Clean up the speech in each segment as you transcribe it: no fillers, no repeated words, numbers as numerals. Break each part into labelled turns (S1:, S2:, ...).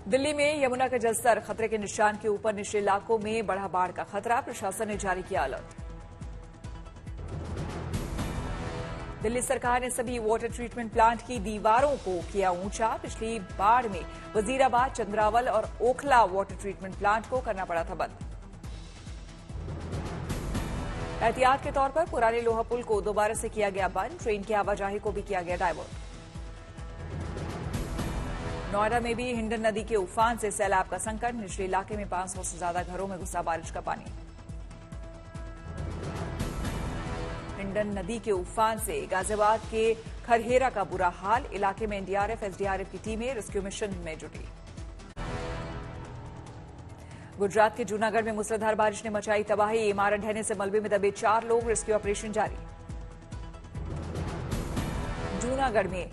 S1: दिल्ली में यमुना का जलस्तर खतरे के निशान के ऊपर, निचले इलाकों में बढ़ा बाढ़ का खतरा, प्रशासन ने जारी किया अलर्ट। दिल्ली सरकार ने सभी वाटर ट्रीटमेंट प्लांट की दीवारों को किया ऊंचा। पिछली बाढ़ में वजीराबाद, चंद्रावल और ओखला वाटर ट्रीटमेंट प्लांट को करना पड़ा था बंद। एहतियात के तौर पर पुराने लोहा पुल को दोबारा से किया गया बंद। ट्रेन की आवाजाही को भी किया गया डायवर्ट। नोएडा में भी हिंडन नदी के उफान से सैलाब का संकट, निचले इलाके में 500 से ज्यादा घरों में घुसा बारिश का पानी। हिंडन नदी के उफान से गाजियाबाद के खरहेरा का बुरा हाल, इलाके में एनडीआरएफ, एसडीआरएफ की टीमें रेस्क्यू मिशन में जुटी। गुजरात के जूनागढ़ में मूसलाधार बारिश ने मचाई तबाही, इमारत ढहने से मलबे में दबे 4 लोग, रेस्क्यू ऑपरेशन जारी। जूनागढ़ में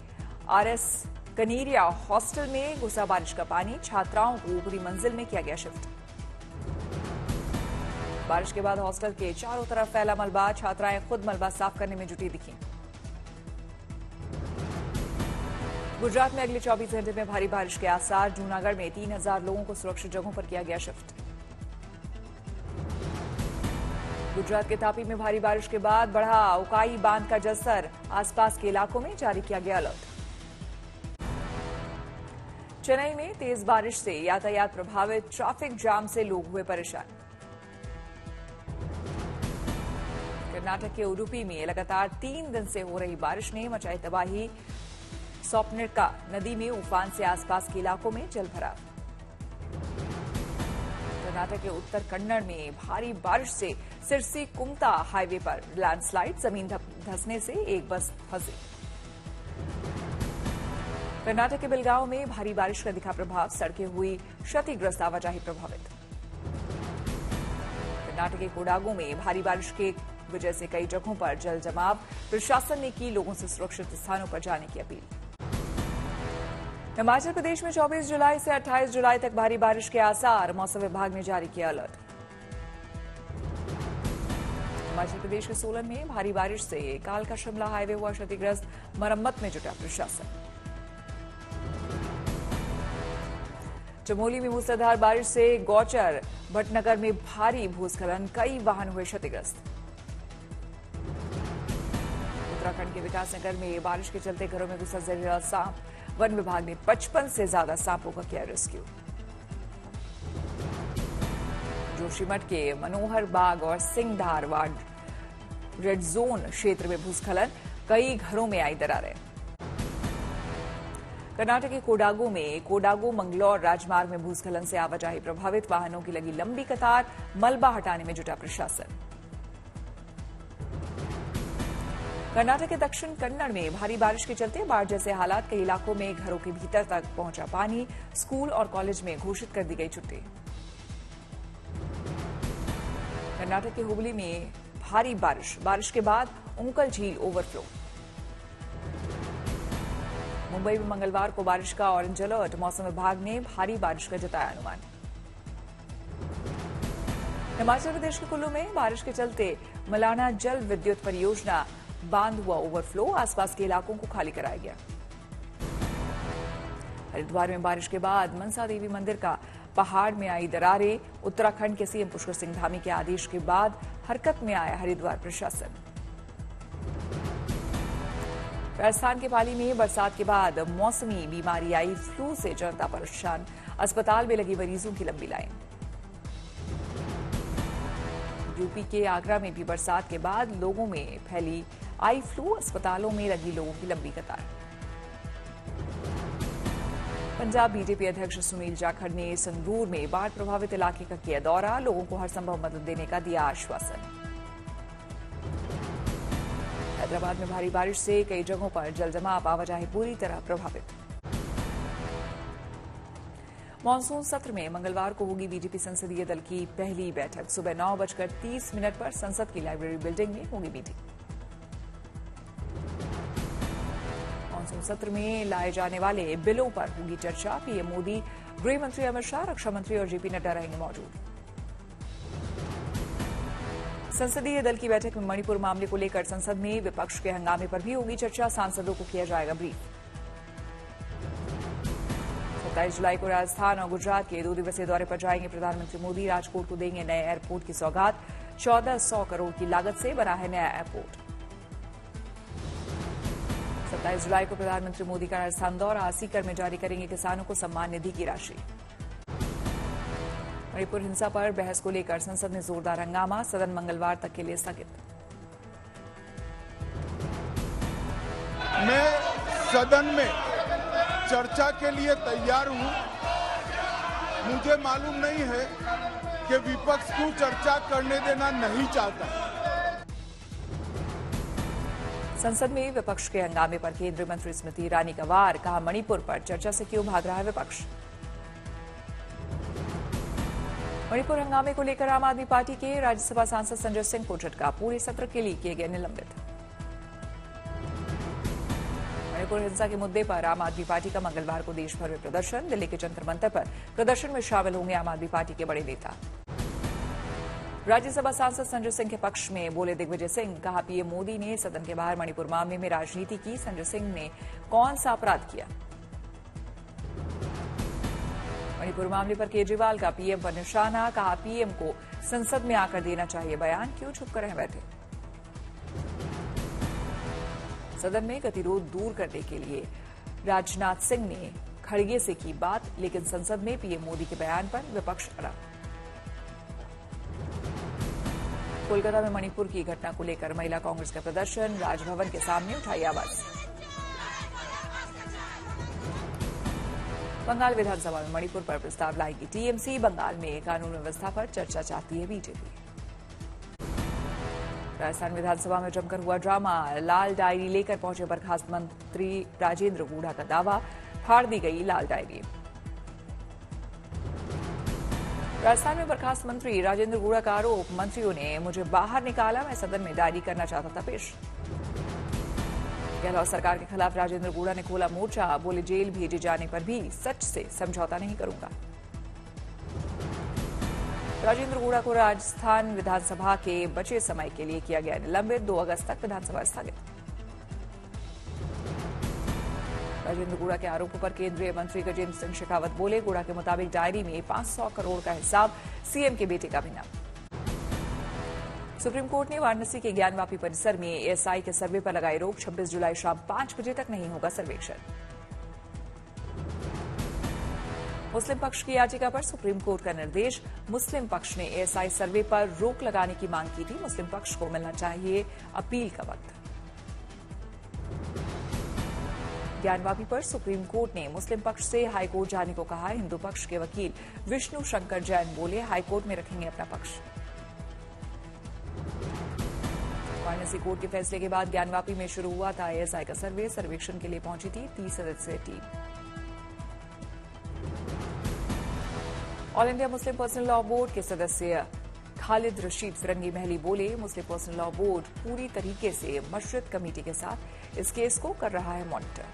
S1: आरएस कनेरिया हॉस्टल में घुसा बारिश का पानी, छात्राओं को ऊपरी मंजिल में किया गया शिफ्ट। बारिश के बाद हॉस्टल के चारों तरफ फैला मलबा, छात्राएं खुद मलबा साफ करने में जुटी दिखीं। गुजरात में अगले 24 घंटे में भारी बारिश के आसार, जूनागढ़ में 3000 लोगों को सुरक्षित जगहों पर किया गया शिफ्ट। गुजरात के तापी में भारी बारिश के बाद बढ़ा उकाई बांध का जलस्तर, आसपास के इलाकों में जारी किया गया अलर्ट। चेन्नई में तेज बारिश से यातायात प्रभावित, ट्रैफिक जाम से लोग हुए परेशान। कर्नाटक के उडुपी में लगातार 3 दिन से हो रही बारिश ने मचाई तबाही, सोपनेरका नदी में उफान से आसपास के इलाकों में जल भराव। कर्नाटक के उत्तर कन्नड़ में भारी बारिश से सिरसी कुमता हाईवे पर लैंडस्लाइड, जमीन धंसने से एक बस फंसी। कर्नाटक के बेलगांव में भारी बारिश का दिखा प्रभाव, सड़कें हुई क्षतिग्रस्त, आवाजाही प्रभावित। कर्नाटक के कोडागू में भारी बारिश की वजह से कई जगहों पर जल जमाव, प्रशासन ने की लोगों से सुरक्षित स्थानों पर जाने की अपील। हिमाचल प्रदेश में 24 जुलाई से 28 जुलाई तक भारी बारिश के आसार, मौसम विभाग ने जारी किया अलर्ट। हिमाचल प्रदेश के सोलन में भारी बारिश से कालका शिमला हाईवे हुआ क्षतिग्रस्त, मरम्मत में जुटा प्रशासन। चमोली में मूसलाधार बारिश से गौचर भटनगर में भारी भूस्खलन, कई वाहन हुए क्षतिग्रस्त। उत्तराखंड के विकासनगर में बारिश के चलते घरों में घुसा जहरीला सांप, वन विभाग ने 55 से ज्यादा सांपों का किया रेस्क्यू। जोशीमठ के मनोहर बाग और सिंहधार वार्ड रेड जोन क्षेत्र में भूस्खलन, कई घरों में आई दरारें। कर्नाटक के कोडागू में कोडागू मंगलौर राजमार्ग में भूस्खलन से आवाजाही प्रभावित, वाहनों की लगी लंबी कतार, मलबा हटाने में जुटा प्रशासन। कर्नाटक के दक्षिण कन्नड़ में भारी बारिश के चलते बाढ़ जैसे हालात, कई इलाकों में घरों के भीतर तक पहुंचा पानी, स्कूल और कॉलेज में घोषित कर दी गई छुट्टी। कर्नाटक के हुबली में भारी बारिश के बाद उंकल झील ओवरफ्लो। मुंबई में मंगलवार को बारिश का ऑरेंज अलर्ट, मौसम विभाग ने भारी बारिश का जताया अनुमान। हिमाचल प्रदेश के कुल्लू में बारिश के चलते मलाना जल विद्युत परियोजना बांध हुआ ओवरफ्लो, आसपास के इलाकों को खाली कराया गया। हरिद्वार में बारिश के बाद मनसा देवी मंदिर का पहाड़ में आई दरारें, उत्तराखंड के सीएम पुष्कर सिंह धामी के आदेश के बाद हरकत में आया हरिद्वार प्रशासन। राजस्थान के पाली में बरसात के बाद मौसमी बीमारी आई, फ्लू से जनता परेशान, अस्पताल में लगी मरीजों की लंबी लाइन। यूपी के आगरा में भी बरसात के बाद लोगों में फैली आई फ्लू, अस्पतालों में लगी लोगों की लंबी कतार। पंजाब बीजेपी अध्यक्ष सुनील जाखड़ ने संगरूर में बाढ़ प्रभावित इलाके का किया दौरा, लोगों को हर संभव मदद देने का दिया आश्वासन। हैदराबाद में भारी बारिश से कई जगहों पर जलजमाव, आवाजाही पूरी तरह प्रभावित। मानसून सत्र में मंगलवार को होगी बीजेपी संसदीय दल की पहली बैठक, सुबह 9:30 पर संसद की लाइब्रेरी बिल्डिंग में होगी मीटिंग। मानसून सत्र में लाए जाने वाले बिलों पर होगी चर्चा, पीएम मोदी, गृह मंत्री अमित शाह, रक्षा मंत्री और जेपी नड्डा रहेंगे मौजूद। संसदीय दल की बैठक में मणिपुर मामले को लेकर संसद में विपक्ष के हंगामे पर भी होगी चर्चा, सांसदों को किया जाएगा ब्रीफ। 27 जुलाई को राजस्थान और गुजरात के 2 दिवसीय दौरे पर जाएंगे प्रधानमंत्री मोदी। राजकोट को देंगे नए एयरपोर्ट की सौगात। 1400 करोड़ की लागत से बना है नया एयरपोर्ट। 27 जुलाई को प्रधानमंत्री मोदी का राजस्थान दौरा। सीकर में जारी करेंगे किसानों को सम्मान निधि की राशि। मणिपुर हिंसा पर बहस को लेकर संसद में जोरदार हंगामा। सदन मंगलवार तक के लिए स्थगित।
S2: मैं सदन में चर्चा के लिए तैयार हूं। मुझे मालूम नहीं है कि विपक्ष क्यों चर्चा करने देना नहीं चाहता।
S1: संसद में विपक्ष के हंगामे पर केंद्रीय मंत्री स्मृति ईरानी का वार। कहा, मणिपुर पर चर्चा से क्यों भाग रहा है विपक्ष। मणिपुर हंगामे को लेकर आम आदमी पार्टी के राज्यसभा सांसद संजय सिंह को झटका। पूरे सत्र के लिए किए गए निलंबित। मणिपुर हिंसा के मुद्दे पर आम आदमी पार्टी का मंगलवार को देश भर में प्रदर्शन। दिल्ली के जंतर मंतर पर प्रदर्शन में शामिल होंगे आम आदमी पार्टी के बड़े नेता। राज्यसभा सांसद संजय सिंह के पक्ष में बोले दिग्विजय सिंह। कहा, पीएम मोदी ने सदन के बाहर मणिपुर मामले में राजनीति की। संजय सिंह ने कौन सा अपराध किया। मणिपुर मामले पर केजरीवाल का पीएम पर निशाना। कहा, पीएम को संसद में आकर देना चाहिए बयान। क्यों छुप कर रह बैठे। सदन में गतिरोध दूर करने के लिए राजनाथ सिंह ने खड़गे से की बात, लेकिन संसद में पीएम मोदी के बयान पर विपक्ष अड़ा। कोलकाता में मणिपुर की घटना को लेकर महिला कांग्रेस का प्रदर्शन। राजभवन के सामने उठाई आवाज। बंगाल विधानसभा में मणिपुर पर प्रस्ताव लाएगी टीएमसी। बंगाल में कानून व्यवस्था पर चर्चा चाहती है बीजेपी। राजस्थान विधानसभा में जमकर हुआ ड्रामा। लाल डायरी लेकर पहुंचे बर्खास्त मंत्री राजेंद्र गूढ़ा का दावा। फाड़ दी गई लाल डायरी। राजस्थान में बर्खास्त मंत्री राजेंद्र गूढ़ा का आरोप, मंत्रियों ने मुझे बाहर निकाला, मैं सदन में डायरी करना चाहता था पेश। गहलोत सरकार के खिलाफ राजेंद्र गूढ़ा ने खोला मोर्चा। बोले, जेल भेजे जाने पर भी सच से समझौता नहीं करूंगा। राजेंद्र गूढ़ा को राजस्थान विधानसभा के बचे समय के लिए किया गया निलंबित। 2 अगस्त तक विधानसभा स्थगित। राजेंद्र गूढ़ा के आरोपों पर केंद्रीय मंत्री गजेंद्र सिंह शेखावत बोले, गूढ़ा के मुताबिक डायरी में 500 करोड़ का हिसाब सीएम के बेटे का भी नाम। सुप्रीम कोर्ट ने वाराणसी के ज्ञानवापी परिसर में एएसआई के सर्वे पर लगाई रोक। 26 जुलाई शाम 5 बजे तक नहीं होगा सर्वेक्षण। मुस्लिम पक्ष की याचिका पर सुप्रीम कोर्ट का निर्देश। मुस्लिम पक्ष ने एएसआई सर्वे पर रोक लगाने की मांग की थी। मुस्लिम पक्ष को मिलना चाहिए अपील का वक्त। ज्ञानवापी पर सुप्रीम कोर्ट ने मुस्लिम पक्ष से हाईकोर्ट जाने को कहा। हिंदू पक्ष के वकील विष्णु शंकर जैन बोले, हाईकोर्ट में रखेंगे अपना पक्ष। वाराणसी कोर्ट के फैसले के बाद ज्ञानवापी में शुरू हुआ था एएसआई का सर्वे। सर्वेक्षण के लिए पहुंची थी 30 सदस्यीय team. All India Muslim personal law board के सदस्य खालिद रशीद फिरंगी महली बोले, मुस्लिम पर्सनल लॉ बोर्ड पूरी तरीके से मशरत कमेटी के साथ इस केस को कर रहा है मॉनिटर।